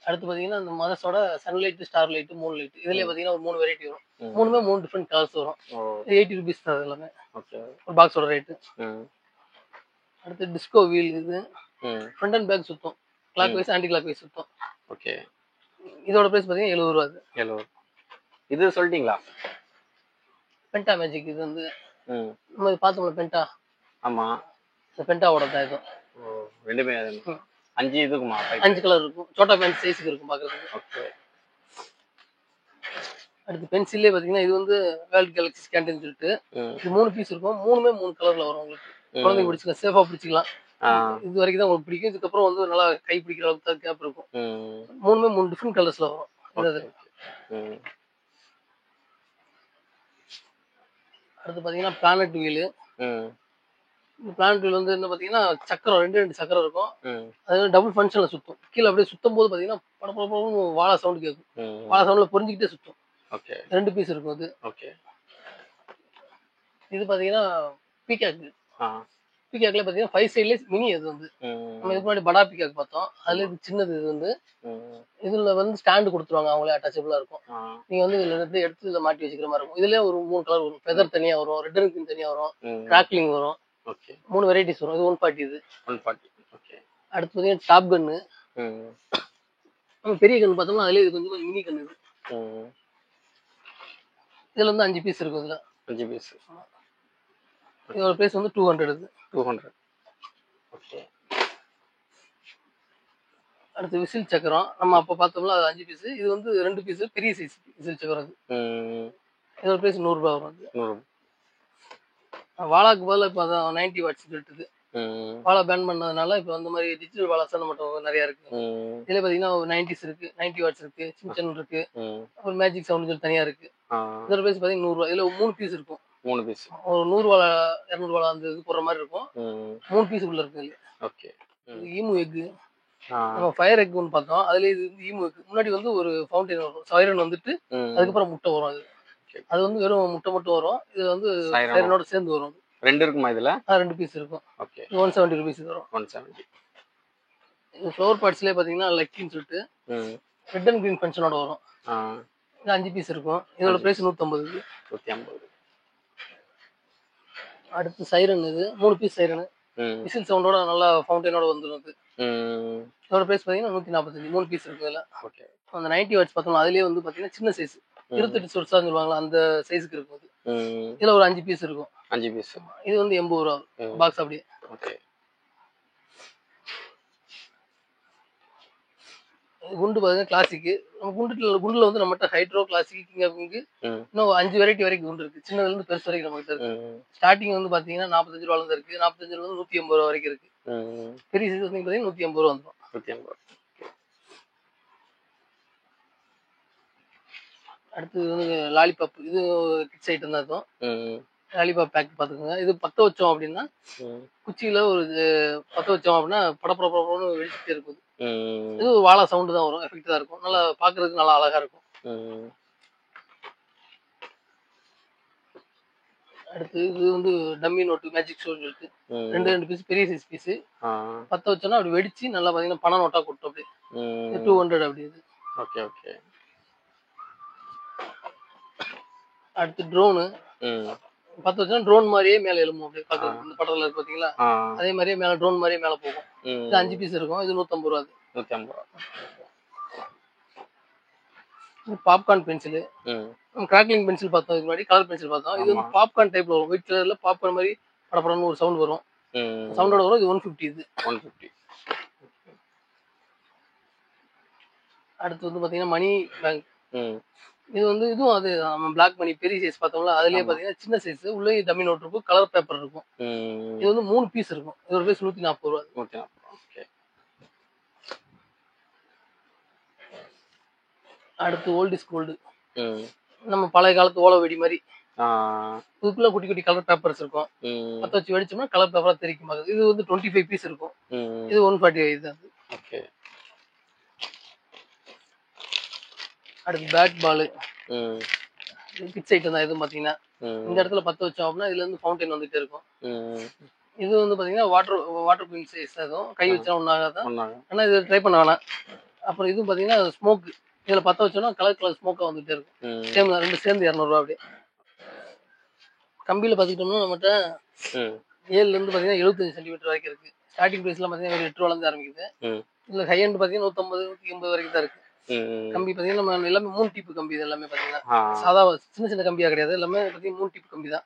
அடுத்து பார்த்தீங்கன்னா இந்த மதர்ஸோட sunlight, star light, moon light. இதுலேயே பார்த்தீங்கன்னா ஒரு 3 வெரைட்டி வரும். 3மே 3 டிஃப்ரெண்ட் கலர்ஸ் வரும். 80 ருபீஸ் தான். அது எல்லாமே ஒரு பாக்ஸோட ரேட்டு. அடுத்து டிஸ்கோ வீல். இது ஃப்ரண்ட் அண்ட் பேக் சுத்தம். Clockwise anticlockwise சுத்தம். இதோட ப்ரைஸ் பார்த்தீங்கன்னா 70 ரூபா. அது 70. இது சொல்லிட்டீங்களா? பென்டா மேஜிக். இது வந்து நம்ம பார்த்தோம்ல பென்டா. ஆமாம். இந்த பென்டாவோட தான். இது ரெண்டுமே 5 இதுக்குமா? 5 கலர் இருக்கும். சோட்டா பேண்ட் சைஸுக்கு இருக்கும் பார்க்குறதுக்கு. அடுத்து பென்சில்லே பார்த்தீங்கன்னா இது வந்து வேர்ல்ட் கேலக்ஸி ஸ்கேண்டின்னு சொல்லிட்டு இது 3 பீஸ் இருக்கும். 3மே 3 கலரில் வரும். உங்களுக்கு குழந்தைங்க பிடிச்சிக்கலாம். சேஃபாக பிடிச்சிக்கலாம். இது வரைக்கும் தான் உங்களுக்கு பிடிக்கும். இதுக்கப்புறம் வந்து நல்லா கை பிடிக்கிற அளவுக்கு தான் கேப் இருக்கும். 3மே 3 டிஃப்ரெண்ட் கலர்ஸில் வரும். அடுத்து பார்த்தீங்கன்னா பிளானட் வீலு. இந்த பிளானட் வீல் வந்து என்ன பார்த்தீங்கன்னா சக்கரம் 2 சக்கரம் இருக்கும். அது டபுள் ஃபங்க்ஷனில் சுற்றும். கீழே அப்படியே சுற்றும் போது பார்த்தீங்கன்னா படப்படப்படன்னு வாழை சவுண்டு கேட்கும். வாழை சவுண்டில் புரிஞ்சிக்கிட்டே சுற்றும். 2 பீஸ் இருக்கும். அது இது பார்த்தீங்கன்னா பீகாக்கு. பீகாக்ல பார்த்தீங்கன்னா 5 சைட்லேயே மினி. அது வந்து நம்ம இதுக்கு முன்னாடி படா பீகாக் பார்த்தோம். அதில் இது சின்னது. இது வந்து இதில் வந்து ஸ்டாண்டு கொடுத்துருவாங்க. அவங்களே அட்டாச்சபிளாக இருக்கும். நீங்கள் வந்து இதில் இருந்து எடுத்து இதில் மாட்டி வச்சுக்கிற மாதிரி இருக்கும். இதுலேயே ஒரு 3 கலர் வரும். ஃபெதர் தனியாக வரும். ரெட் அண்ட் கிரீன் தனியாக வரும். கிராக்லிங் வரும். 3 வெரைட்டிஸ் வரும். இது 140. இது 140. அடுத்து பார்த்தீங்கன்னா டாப் கன்னு. நம்ம பெரிய கன்று பார்த்தோம்னா அதுலேயே இது கொஞ்சம் மினி கன்று. இதில் வந்து 5 பீஸ் இருக்கும். இதில் 5 பீஸ். இதோட பிரைஸ் வந்து 200 இது. 200. ஓகே. அடுத்து விசில் சக்கரம் நம்ம அப்போ பார்த்தோம்ல அது 5 பீஸ், இது வந்து 2 பீஸ் பெரிய சைஸ் விசில் சக்கரம் அது. இதோட பிரைஸ் 100 ரூபாய் வரும் அது. 100. வாழாக்கு பதிலாக இப்போ அதான் 90 வாட்ஸ் சொல்லிட்டு வாழை பேன் பண்ணதுனால இப்போ அந்த மாதிரி டிஜிட்டல் வாழாஸ் மட்டும் நிறைய இருக்கு. இதுல பாத்தீங்கன்னா 90s இருக்கு, 90 வாட்ஸ் இருக்கு, சின்சன் இருக்கு, அப்புறம் மேஜிக் சவுண்ட் சொல்லி தனியா இருக்கு. இதோட பிரைஸ் பாத்தீங்கன்னா 100 ரூபாய். இதுல 3 பீஸ் இருக்கும். 3 பீஸ் ஒரு 100 வாழை 200 வாழை அந்த இது போடுற மாதிரி இருக்கும். 3 பீஸ் உள்ள இருக்கு. ஓகே. ஈமு எக், நம்ம ஃபயர் எக் ஒன்று பார்த்தோம். அதுல இது ஈமு எக். முன்னாடி வந்து ஒரு ஃபவுண்டைன் வரும், சைரன் வந்துட்டு அதுக்கப்புறம் முட்டை வரும். அது வந்து வெறும் முட்டை மட்டும் வரும். இது வந்து சைரனோட சேர்ந்து வரும். 2 இருக்குமா இதுல? 2 பீஸ் இருக்கும். ஓகே. 170 rupees வரும். 170. இது ஃப்ளவர் பார்ட்ஸ்லயே பாத்தீங்கன்னா லக்கின்னு சொல்லிட்டு ரெட் அண்ட் கிரீன் ஃபங்க்ஷனோட வரும். இது 5 பீஸ் இருக்கும். இதோட பிரைஸ் 150. 150. அடுத்து சைரன், இது 3 பீஸ் சைரன் விசில் சவுண்டோட நல்லா ஃபவுண்டைனோட வந்துடும். இது இதோட பிரைஸ் பாத்தீங்கன்னா 145. 3 பீஸ் இருக்கு இதுல. ஓகே. அந்த 90 வாட்ஸ் பார்த்தோம்னா அதுலயே வந்து பாத்தீங்கன்னா சின்ன சைஸ் 28 சொர்ஸான்னு சொல்லுவாங்களா அந்த சைஸ்க்கு இருக்கும். இதுல ஒரு 5 பீஸ் இருக்கும். 5 பீஸ். இது வந்து 80 ரூபா பாக்ஸ் அப்படியே. ஓகே. குண்டு பாத்தீங்கன்னா கிளாசிக். நம்ம குண்டுல வந்து நம்மகிட்ட hydro, classic, king of king இன்னும் 5 வெரைட்டி வரைக்கும் குண்டு இருக்கு. சின்னதுல இருந்து பெருசு வரைக்கும் நம்ம கிட்ட இருக்கு. ஸ்டார்டிங் வந்து பாத்தீங்கன்னா 45 ரூபால இருந்து இருக்கு. 45 ரூபால 180 ரூபா வரைக்கும் இருக்கு. பெரிய சைஸ் வந்து பாத்தீங்கன்னா 180 ரூபா வந்துடும். 180. அடுத்து வந்து லாலிபாப். இது கிட்ஸ் ஐட்டம் தான் இருக்கும். லாலிபாப் பேக் பாத்துக்கோங்க. இது பத்த வச்சோம் அப்படின்னா குச்சியில ஒரு பத்த வச்சோம் அப்படின்னா படப்படப்படன்னு வெடிச்சுட்டே இருக்கும். இது வாழை சவுண்டு தான் வரும், எஃபெக்ட் தான் இருக்கும். நல்லா பாக்குறதுக்கு நல்லா அழகா இருக்கும். அடுத்து இது வந்து டம்மி நோட்டு மேஜிக் ஷோ இருக்கு. 2 பீஸ் பெரிய சைஸ் பீஸ். பத்த வச்சோம்னா அப்படி வெடிச்சு நல்லா பாத்தீங்கன்னா பண நோட்டா கொட்டும். அப்படி 200 அப்படி. இது ஓகே. ஓகே. அடுத்து ட்ரோனு. பத்து வச்சா ட்ரோன் மாதிரியே மேல எழும்பும். அப்படியே பாக்குறது இந்த படத்துல இருக்கு பாத்தீங்களா, அதே மாதிரியே மேல ட்ரோன் மாதிரியே மேல போகும். இது 5 பீஸ் இருக்கும். இது 150 ரூபா. 150 ரூபா. பாப்கார்ன் பென்சில், கிராக்லிங் பென்சில் பார்த்தோம். இதுக்கு முன்னாடி கலர் பென்சில் பார்த்தோம். இது வந்து பாப்கார்ன் டைப்ல வரும். ஒயிட் கலர்ல பாப்கார்ன் மாதிரி படப்படன்னு ஒரு சவுண்ட் வரும். சவுண்டோட வரும். இது 150. இது 150. அடுத்து வந்து பாத்தீங்கன்னா மணி பேங்க். இது வந்து இதுவும் அது நம்ம பிளாக் மணி பெரிய சைஸ் பார்த்தோம்ல, அதுலயே பாத்தீங்கன்னா சின்ன சைஸ் உள்ளே டம்மி நோட் இருக்கும், கலர் பேப்பர் இருக்கும். இது வந்து 3 பீஸ் இருக்கும். இதோட பிரைஸ் 140 ரூபா. 140. ஓகே. அடுத்து ஓல்ட் இஸ் கோல்டு. நம்ம பழைய காலத்து ஓலை வெடி மாதிரி இதுக்குள்ள குட்டி குட்டி கலர் பேப்பர்ஸ் இருக்கும். பத்த வச்சு வெடிச்சோம்னா கலர் பேப்பரா தெரிக்கும். இது வந்து 25 பீஸ் இருக்கும். இது 145 தான். ஓகே. அடுத்து பேட் பால். கிட்ஸ் ஐட்டம் தான். இது பாத்தீங்கன்னா இந்த இடத்துல பத்த வச்சோம் அப்படின்னா இதுல இருந்து ஃபவுண்டைன் வந்துட்டே இருக்கும். இது வந்து பாத்தீங்கன்னா வாட்டர் ப்ரூஃப் சைஸ். அதுவும் கை வச்சா ஒன்னாகாதான், ஆனா இது ட்ரை பண்ண வேணாம். அப்புறம் இது பாத்தீங்கன்னா ஸ்மோக். இதுல பத்த வச்சோம்னா கலர் ஸ்மோக்கா வந்துட்டே இருக்கும். சேம் 2 சேர்ந்து 200 ரூபா. அப்படியே கம்பியில பாத்துக்கிட்டோம்னா நம்மகிட்ட 7ல இருந்து பாத்தீங்கன்னா 75 சென்டிமீட்டர் வரைக்கும் இருக்கு. ஸ்டார்டிங் பிரைஸ்ல பாத்தீங்கன்னா 8 ரூபால இருந்து ஆரம்பிக்குது. இதுல ஹை எண்ட் பாத்தீங்கன்னா 150, 180 வரைக்கும் தான் இருக்கு. கம்பி பாத்தீங்கன்னா நம்ம எல்லாமே 3 டிப் கம்பி. இது எல்லாமே பாத்தீங்கன்னா சாதா சின்ன சின்ன கம்பியா கிடையாது. எல்லாமே பாத்தீங்கன்னா 3 டிப் கம்பி தான்.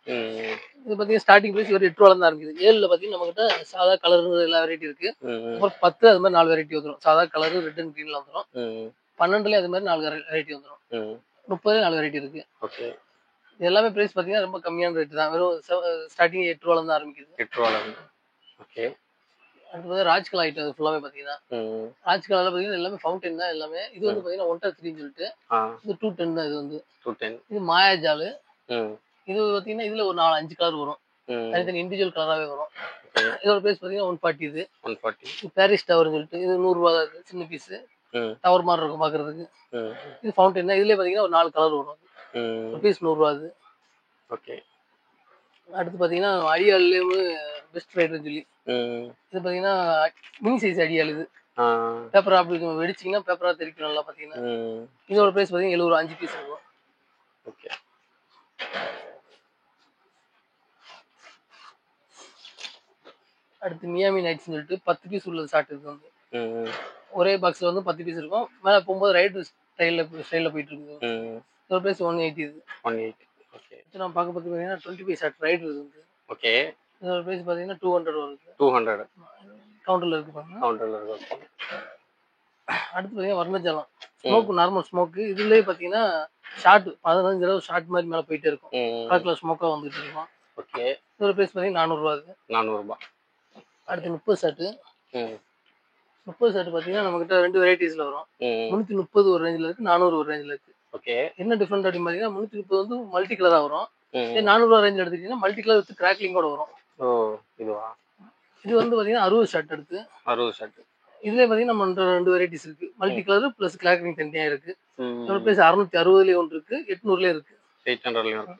இது பாத்தீங்கன்னா ஸ்டார்டிங் பிரைஸ் ஒரு 8 ரூபால இருந்து ஆரம்பிக்குது. 7ல பாத்தீங்கன்னா நம்ம கிட்ட சாதா கலர் எல்லா வெரைட்டி இருக்கு. அப்புறம் 10 அது மாதிரி 4 வெரைட்டி வந்துடும். சாதா கலர், ரெட் அண்ட் கிரீன்ல வந்துடும். 12ல அது மாதிரி 4 வெரைட்டி வந்துடும். 30ல 4 வெரைட்டி இருக்கு. ஓகே. இது எல்லாமே பிரைஸ் பாத்தீங்கன்னா ரொம்ப கம்மியான ரேட் தான். வெறும் ஸ்டார்டிங் 8 ரூபால இருந்து ஆரம்பிக்குது. 8 ரூபால இருந்து. ஓகே. அடுத்து ராஜ்கலா ஐட்டம் ஃபுல்லாவே பாத்தீங்கன்னா ராஜ்கலால பாத்தீங்கன்னா எல்லாமே ஃபவுண்டைன் தான் எல்லாமே. இது வந்து பாத்தீங்கன்னா 1.3 சொல்லிட்டு இது 210 தான். இது வந்து 210. இது மாயாஜால். இது பாத்தீங்கன்னா இதுல ஒரு 4-5 கலர் வரும். தனித்தனி இண்டிவிஜுவல் கலராவே வரும். இதோட பிரைஸ் பாத்தீங்கன்னா 140. இது 140. பாரிஸ் டவர் சொல்லிட்டு இது 100 ரூபா தான். இருக்கு சின்ன பீஸ், டவர் மாதிரி இருக்கும் பாக்குறதுக்கு. இது ஃபவுண்டைன் தான். இதுலயே பாத்தீங்கன்னா ஒரு 4 கலர் வரும். பீஸ் 100 ரூபா. இது ஓகே. அடுத்து பாத்தீங்கன்னா அடியாலும் பெஸ்ட் ரைடர் சொல்லி இது பாத்தீங்கன்னா மினி சைஸ் அடியால். இது பேப்பர் அப்படி வெடிச்சிங்கன்னா பேப்பரா தெரிக்கும் நல்லா பாத்தீங்கன்னா. இதோட பிரைஸ் பாத்தீங்கன்னா 70 ரூபா. 5 பீஸ் இருக்கும். ஓகே. அடுத்து மியாமி நைட்ஸ் சொல்லிட்டு 10 பீஸ் உள்ள ஷார்ட் இருக்கு. வந்து ஒரே பாக்ஸ்ல வந்து 10 பீஸ் இருக்கும். மேல போகும்போது ரைடர் ஸ்டைல்ல போயிட்டு இருக்கு. இதோட பிரைஸ் 180. இது 180. ஓகே. நம்ம பார்க்க பார்த்தீங்கன்னா 25 ஷார்ட் ரைடர் இருக்கு. ஓகே. இதோட பிரைஸ் பார்த்தீங்கன்னா 200 வருது. 200 கவுண்டர்ல இருக்கு பாருங்க. கவுண்டர்ல இருக்கு. அடுத்து பார்த்தீங்கன்னா வர்ணஜலம் ஸ்மோக், நார்மல் ஸ்மோக்கு. இதுலயே பார்த்தீங்கன்னா ஷார்ட் 15 தடவை ஷார்ட் மாதிரி மேலே போயிட்டே இருக்கும். கலர் கலர் ஸ்மோக்காக வந்துட்டு இருக்கும். ஓகே. இதோட பிரைஸ் பார்த்தீங்கன்னா 400 ரூபா இருக்கு. 400 ரூபாய். அடுத்து 30 ஷார்ட். 30 ஷார்ட் பார்த்தீங்கன்னா நம்மகிட்ட 2 வெரைட்டிஸ்ல வரும். 330 ஒரு ரேஞ்சில் இருக்கு, 400 ஒரு ரேஞ்சில் இருக்கு. ஓகே. என்ன டிஃபரெண்ட் அப்படின்னு பார்த்தீங்கன்னா 330 வந்து மல்டி கலராக வரும். 400 ரூபா ரேஞ்சில் எடுத்துக்கிட்டீங்கன்னா மல்டி கலர் வித் கிராக்லிங்கோட வரும். ஓ இதுவா? இது வந்து பார்த்தீங்கன்னா 60 ஷார்ட் எடுத்து 60 ஷார்ட். இதுலேயே பார்த்தீங்கன்னா நம்ம 2 வெரைட்டிஸ் இருக்கு. மல்டி கலர் ப்ளஸ் கிராக்லிங் தனியாக இருக்கு. இதோட பிரைஸ் 660 ஒன்று இருக்கு, 800 இருக்கு, 800 இருக்கு.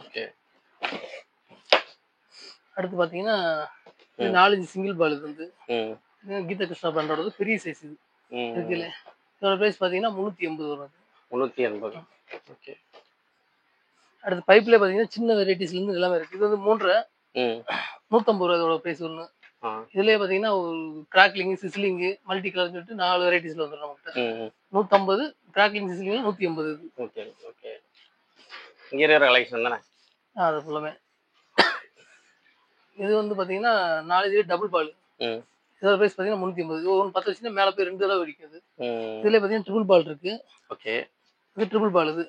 ஓகே. அடுத்து பார்த்தீங்கன்னா இது 4 சிங்கிள் பால். இது வந்து கீதா கிருஷ்ணா பிராண்டோட பெரிய சைஸ் இது இருக்குல்ல. இதோட பிரைஸ் பார்த்தீங்கன்னா 380 வரும். 380. ஓகே. அடுத்து பைப்ல பார்த்தீங்கன்னா சின்ன வெரைட்டிஸ்ல இருந்து எல்லாமே இருக்கு. இது வந்து 3 150 ரூபா இதோட பிரைஸ் ஒன்று. இதுலயே பார்த்தீங்கன்னா ஒரு கிராக்லிங், சிஸ்லிங், மல்டி கலர் சொல்லிட்டு 4 வெரைட்டிஸ்ல வந்துடும் நம்மகிட்ட. 150 கிராக்லிங், சிஸ்லிங் 180. ஓகே. ஓகே. இங்க இருக்கிற கலெக்ஷன் தானே அது ஃபுல்லாமே. இது வந்து பார்த்தீங்கன்னா 4 இது டபுள் பால். இதோட பிரைஸ் பார்த்தீங்கன்னா 380. இது ஒன்று 10 வச்சுன்னா மேலே போய் 2 தடவை வெடிக்குது. இதுல பார்த்தீங்கன்னா ட்ரிபிள் பால் இருக்கு. ஓகே. இது ட்ரிபிள் பால். இது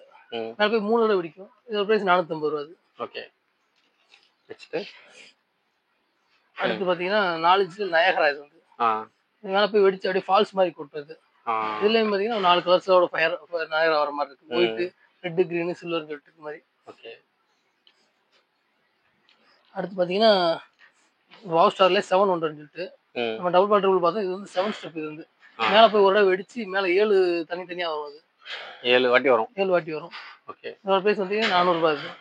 மேலே போய் 3 தடவை வெடிக்கும். இதோட பிரைஸ் 450 ரூபா. ஓகே. நெக்ஸ்ட் அடுத்து பார்த்தீங்கன்னா 4 இன்ச்சில் நயகரா. இது வந்து இது மேலே போய் வெடிச்சு அப்படியே ஃபால்ஸ் மாதிரி கொட்டுறது. இதுலயும் பார்த்தீங்கன்னா 4 கலர்ஸோட ஃபயர் நயகரா வர மாதிரி இருக்கு. ஒயிட், ரெட், கிரீன், சில்வர் சொல்லிட்டு மாதிரி. ஓகே. அடுத்து பார்த்தீங்கன்னா வாவ் ஸ்டார்ல 700 சொல்லிட்டு நம்ம டபுள் பால் ட்ரிபிள் பார்த்தோம். இது வந்து 7 ஸ்டெப். இது வந்து மேலே போய் ஒரு தடவை வெடிச்சு மேலே 7 தனித்தனியாக வரும். அது 7 வாட்டி வரும். 7 வாட்டி வரும். ஓகே. இதோட பிரைஸ் வந்து 400 ரூபாய் இருக்கு.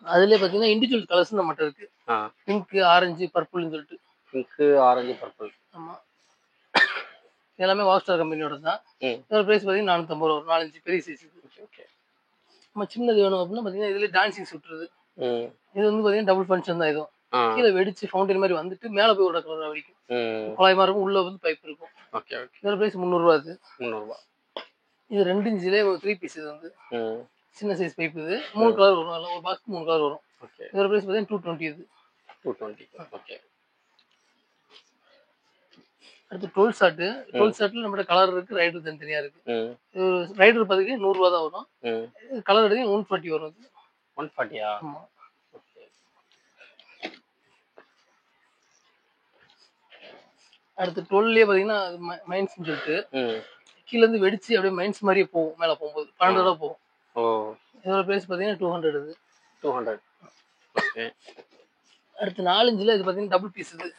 அதுலயே பார்த்தீங்கன்னா இண்டிவிஜுவல் கலர்ஸ் நம்மகிட்ட இருக்கு. பிங்க், ஆரஞ்சு, பர்பிள்னு சொல்லிட்டு. Pink, orange, purple. ஆமா. எல்லாமே வாவ் ஸ்டார் கம்பெனியோட தான். இதோட பிரைஸ் பார்த்தீங்கன்னா 450 ரூபா. 4 இன்ச் பெரிய சைஸ். ஓகே. நம்ம சின்னது வேணும் அப்படின்னா பார்த்தீங்கன்னா இதுல டான்சிங் சுற்றுறது. இது வந்து பார்த்தீங்கன்னா டபுள் ஃபங்க்ஷன் தான். இதுவும் கீழே வெடிச்சு ஃபவுண்டைன் மாதிரி வந்துட்டு மேலே போய் ஒரு கலர் வெடிக்கும். குழாய் மாதிரி இருக்கும், உள்ள வந்து பைப் இருக்கும். ஓகே. ஓகே. இதோட பிரைஸ் 300 ரூபா. இது 300 ரூபா. இது 2 இன்ச்சிலே ஒரு 3 பீஸ். இது வந்து சின்ன சைஸ் பைப். இது 3 கலர் வரும். ஒரு பாக்ஸ் 3 கலர் வரும். ஓகே. இதோட பிரைஸ் பார்த்தீங்கன்னா 220. இது 220. ஓகே. அடுத்து 12 ஷாட். 12 ஷாட்ல நம்மகிட்ட கலர் இருக்கு, ரைடர் தனித்தனியா இருக்கு. ரைடர் பார்த்தீங்கன்னா 100 ரூபா தான் வரும். கலர் எடுத்தீங்கன்னா 140 வரும். 140யா? ஆமா. அடுத்து 12லயே பார்த்தீங்கன்னா மைன்ஸ் சொல்லிட்டு கீழே இருந்து வெடிச்சு அப்படியே மைன்ஸ் மாதிரியே போகும். மேலே போகும்போது 12 ரூபா போகும். இதோட பிரைஸ் பார்த்தீங்கன்னா 200. இது 200. ஓகே. அடுத்து 4 இன்ச்சில் இது பார்த்தீங்கன்னா டபுள் பீஸ். இது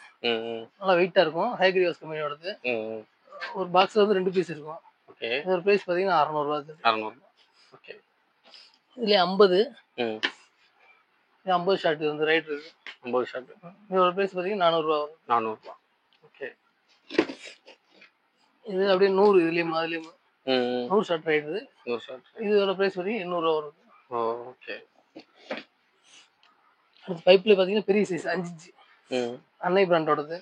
நல்லா வெயிட்டா இருக்கும். ஹைகிரிவாஸ் கம்பெனியோடது. ஒரு பாக்ஸ்ல வந்து 2 பீஸ் இருக்கும். ஓகே. இதோட பிரைஸ் பார்த்தீங்கன்னா 600 ரூபா. 600. ஓகே. இதுல 50 50 ஷாட் வந்து ரைடர். இது 50 ஷாட். இதோட பிரைஸ் பார்த்தீங்கன்னா 400 ரூபா வரும். 400 ரூபா. ஓகே. இது அப்படியே 100. இதுலயும் அதுலயும் 100 ஷாட் ரைடர். 100 ஷாட். இதோட பிரைஸ் பார்த்தீங்கன்னா 800 ரூபா வரும். ஓகே. அடுத்து பைப்ல பார்த்தீங்கன்னா பெரிய சைஸ் 5 இன்ச். அன்னை பிராண்டோடது.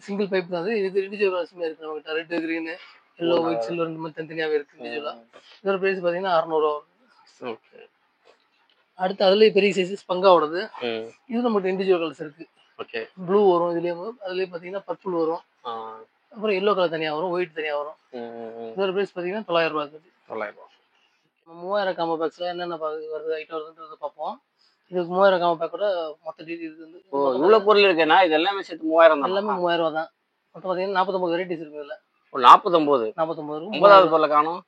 சிங்கிள் பைப் தான். இது இண்டிவிஜுவல் கலர்ஸ்மே இருக்கு நம்மகிட்ட. Red, green, yellow, white, silver இந்த மாதிரி தனித்தனியாவே இருக்கு இண்டிவிஜுவலா. இதோட பிரைஸ் பார்த்தீங்கன்னா 600 ரூபா வரும். ஓகே. அடுத்து அதுலயே பெரிய சைஸ் ஸ்பங்காவோடது. இது நம்மகிட்ட இண்டிவிஜுவல் கலர்ஸ் இருக்கு. ஓகே. ப்ளூ வரும். இதுலயும் அதுலயே பார்த்தீங்கன்னா பர்பிள் வரும். அப்புறம் எல்லோ கலர் தனியா வரும், ஒயிட் தனியா வரும். இதோட பிரைஸ் பார்த்தீங்கன்னா 900 ரூபா. 900 ரூபா. 3000 காம்போ பேக்ஸ்ல என்னென்ன வருது ஐட்டம் வருதுன்றத பார்ப்போம். இதுக்கு 3000 காம்போ பேக்கோட மொத்த டீடைல்ஸ் வந்து இவ்வளவு பொருள் இருக்குன்னா இது எல்லாமே சேர்த்து 3000 தான். எல்லாமே 3000 ரூபா தான். மொத்தம் பார்த்தீங்கன்னா 49 வெரைட்டிஸ் இருக்கு. இதுல 49 ரூபா. 50வது பொருளை காணும்.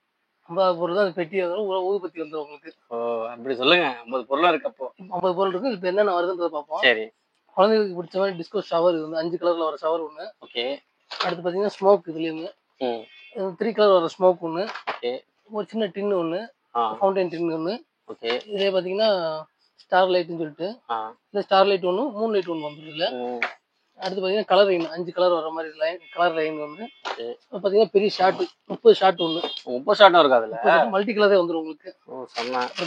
50 பொருள் தான் பெட்டி வந்துடும். ஊதுபத்தி வந்துடும் உங்களுக்கு. அப்படி சொல்லுங்க. 50 பொருளா இருக்கு. அப்போ 50 பொருள் இருக்கு. இப்போ என்னென்ன வருதுன்றத பார்ப்போம். சரி. குழந்தைகளுக்கு பிடிச்ச மாதிரி டிஸ்கோ ஷவர். இது வந்து 5 கலர்ல வர ஷவர் ஒன்று. ஓகே. அடுத்து பார்த்தீங்கன்னா ஸ்மோக். இதுலயும் 3 கலர் வர ஸ்மோக் ஒன்று. ஓகே. ஒரு சின்ன டின்னு ஒன்று, ஃபவுண்டைன் டின்னு ஒன்று. ஓகே. இதே பார்த்தீங்கன்னா ஸ்டார் லைட்னு சொல்லிட்டு இல்லை ஸ்டார் லைட் ஒன்று, மூன் லைட் ஒன்று வந்துடும். இல்லை அடுத்து பார்த்தீங்கன்னா கலர் லைன் 5 கலர் வர மாதிரி லைன் கலர் லைன் வந்து பார்த்தீங்கன்னா பெரிய ஷார்ட் 30 ஷார்ட் ஒன்று. 30 ஷார்ட்டும் இருக்கு. அதில் மல்டி கலரே வந்துடும் உங்களுக்கு.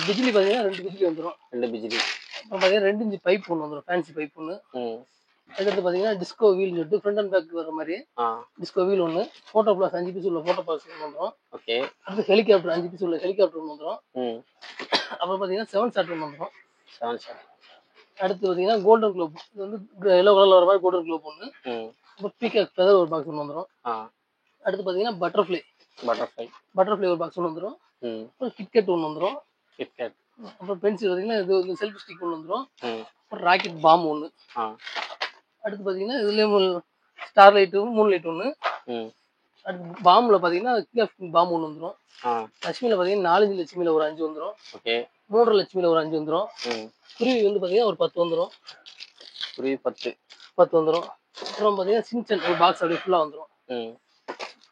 பிஜிலி பார்த்தீங்கன்னா 2 பிஜிலி வந்துடும். 2 பிஜிலி. அப்புறம் பார்த்தீங்கன்னா 2 இன்ச் பைப் ஒன்று வந்துடும். ஃபேன்சி பைப் ஒன்று. அதுக்கடுத்து பார்த்தீங்கன்னா டிஸ்கோ வீல் சொல்லிட்டு ஃப்ரண்ட் அண்ட் பேக் வர மாதிரி டிஸ்கோ வீல் ஒன்று. ஃபோட்டோ பிளாஸ் 5 பீஸ் உள்ள ஃபோட்டோ பிளாஸ் வந்துடும். ஓகே. அடுத்து ஹெலிகாப்டர் 5 பீஸ் உள்ள ஹெலிகாப்டர் ஒன்று வந்துடும். அப்புறம் பார்த்தீங்கன்னா 7 ஷாட் ஒன்று வந்துடும். 7 ஷாட். அடுத்து பார்த்தீங்கன்னா கோல்டன் குளோப், இது வந்து எல்லோ கலரில் வர மாதிரி கோல்டன் குளோப் ஒன்று. அப்புறம் பீகாக் ஃபெதர் ஒரு பாக்ஸ் ஒன்று வந்துடும். அடுத்து பார்த்தீங்கன்னா பட்டர்ஃப்ளை ஒரு பாக்ஸ் ஒன்று வந்துடும். அப்புறம் கிட்கேட் ஒன்று வந்துடும். அப்புறம் பென்சில் பார்த்தீங்கன்னா இது வந்து செல்ஃபி ஸ்டிக் ஒன்று வந்துடும். அப்புறம் ராக்கெட் பாம் ஒன்று. அடுத்து பார்த்தீங்கன்னா இதுலேயும் ஸ்டார் லைட்டு, மூன் லைட் ஒன்று. அடுத்து பாம்பில் பார்த்தீங்கன்னா பாம் ஒன்று வந்துடும். லட்சுமியில் பார்த்தீங்கன்னா 4 லட்சுமியில் ஒரு 5 வந்துடும். 3 லட்சுமியில் ஒரு 5 வந்துடும். குருவி வந்து பார்த்தீங்கன்னா ஒரு 10 வந்துடும். 10 வந்துடும். அப்புறம் பார்த்தீங்கன்னா சின்சன் ஒரு பாக்ஸ் அப்படியே ஃபுல்லாக வந்துடும்.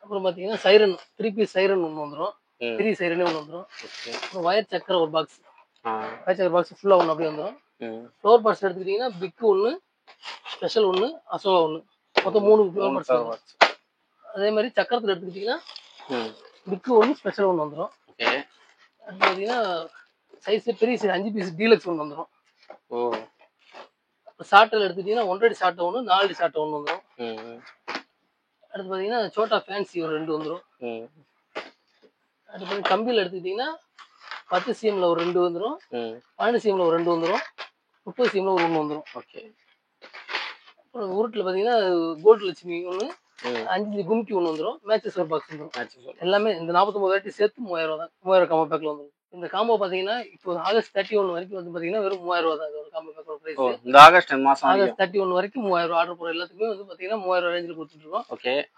அப்புறம் பார்த்தீங்கன்னா சைரன் 3 பீஸ் சைரன் ஒன்று வந்துடும். பெரிய சைரனே ஒன்று வந்துடும். அப்புறம் வயர் சக்கரை ஒரு பாக்ஸ், வயர் சக்கரை பாக்ஸ் ஃபுல்லாக ஒன்று அப்படியே வந்துடும். ஃப்ளோர் பாக்ஸ் எடுத்துக்கிட்டிங்கன்னா பிக்கு ஒன்று, ஸ்பெஷல் ஒன்று, அசோகா ஒன்று, மொத்தம் 3 ஃப்ளோர் பாக்ஸ். அதே மாதிரி சக்கரத்தில் எடுத்துக்கிட்டிங்கன்னா பிக்கு ஒன்று, ஸ்பெஷல் ஒன்று வந்துடும். அடுத்து பார்த்தீங்கன்னா சைஸ் பெரிய சைஸ் 5 பீஸ் டீலக்ஸ் ஒன்று வந்துடும். ஷார்ட்டில் எடுத்துக்கிட்டிங்கன்னா 1.5 அடி ஷார்ட் ஒன்று, 4 அடி ஷார்ட் ஒன்று வந்துடும். அடுத்து பார்த்தீங்கன்னா சோட்டா ஃபேன்சி ஒரு 2 வந்துடும். அடுத்து கம்பியில் எடுத்துக்கிட்டிங்கன்னா 10 சிஎம்ல ஒரு 2 வந்துடும். 12 சிஎம்ல ஒரு 2 வந்துடும். 30 சிஎம்ல ஒரு 1 வந்துடும். அப்புறம் உருட்டில் பார்த்தீங்கன்னா கோல்டு லட்சுமி ஒன்று, 5 கும்கி ஒன்று வந்துடும். மேட்சஸ் ஒரு பாக்ஸ் வந்துடும். எல்லாமே இந்த 49 வெரைட்டி சேர்த்து 3000 தான். 3000 காம்போ பேக்கில் வந்துடும். இந்த காம்போ பார்த்தீங்கன்னா இப்போ ஆகஸ்ட் 31 வரைக்கும் வந்து பார்த்தீங்கன்னா வெறும் 3000 தான். ஒரு காம்போ பேக்கோட பிரைஸ் இந்த ஆகஸ்ட் மாதம் ஆகஸ்ட் 31 வரைக்கும் 3000 ஆர்டர் போகிற எல்லாத்துக்குமே வந்து பார்த்தீங்கன்னா 3000 ரேஞ்சில் கொடுத்துட்ருக்கோம்.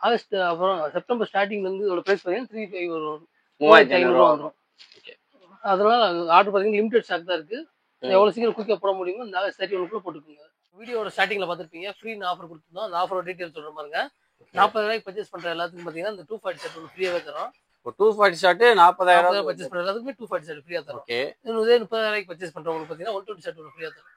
ஆகஸ்ட் அப்புறம் செப்டம்பர் ஸ்டார்டிங்லேருந்து இதோட ப்ரைஸ் பார்த்தீங்கன்னா 3500 வரும். 3500 வந்துடும். அதனால ஆர்டர் பார்த்தீங்கன்னா லிமிடெட் ஸ்டாக் தான் இருக்குது. எவ்வளோ சீக்கிரம் குயிக்காக போட முடியுமோ இந்த ஆகஸ்ட் 31 போட்டுக்கோங்க. வீடியோட ஸ்டார்டிங்கில் பார்த்துருப்பீங்க ஃப்ரீன்னு ஆஃபர் கொடுத்துருந்தோம். அந்த ஆஃபரோட டீட்டெயில் சொல்கிற பாருங்க. 40,000 ரூபாய்க்கு பர்ச்சேஸ் பண்ணுற எல்லாத்துக்கும் பார்த்தீங்கன்னா இந்த 240 ஷர்ட் ஒன்று ஃப்ரீயாகவே தரோம். 240 ஷர்ட் 40,000 பர்ச்சேஸ் பண்ணுற எல்லாத்துக்குமே 240 ஷர்ட் ஃப்ரீயாக தரும். இதே 30,000 ரூபாய்க்கு பர்ச்சேஸ் பண்ணுறவங்களுக்கு பார்த்தீங்கன்னா 120 ஷர்ட் ஒன்று ஃப்ரீயாக தரும்.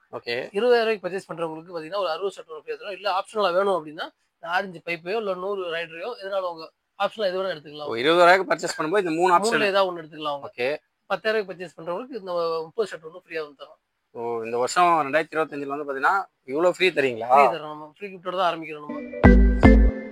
20,000 ரூபாய்க்கு பர்ச்சேஸ் பண்ணுறவங்களுக்கு பார்த்தீங்கன்னா ஒரு 60 ஷர்ட் ஒன்று ஃப்ரீயாக தரும். இல்லை ஆப்ஷனலாக வேணும் அப்படின்னா ஆரஞ்சு பைப்பையோ இல்லை 100 ரைடரையோ எதனால உங்க ஆப்ஷனலாக எது வேணும் எடுத்துக்கலாம். 20,000 ரூபாய்க்கு பர்ச்சேஸ் பண்ணும்போது இந்த 3 ஆப்ஷன் ஏதாவது ஒன்று எடுத்துக்கலாம். 10,000 ரூபாய்க்கு பர்ச்சேஸ் பண்ணுறவங்களுக்கு இந்த 30 ஷர்ட் ஒன்று ஃப்ரீயாக வந்து தரும். இந்த வருஷம் 2025 வந்து பார்த்தீங்கன்னா இவ்வளோ ஃப்ரீ தரீங்களா? ஃப்ரீ தரோம். நம்ம ஃப்ரீ கிஃப்டோட தான் ஆரம்பிக்கிறோம் நம்ம.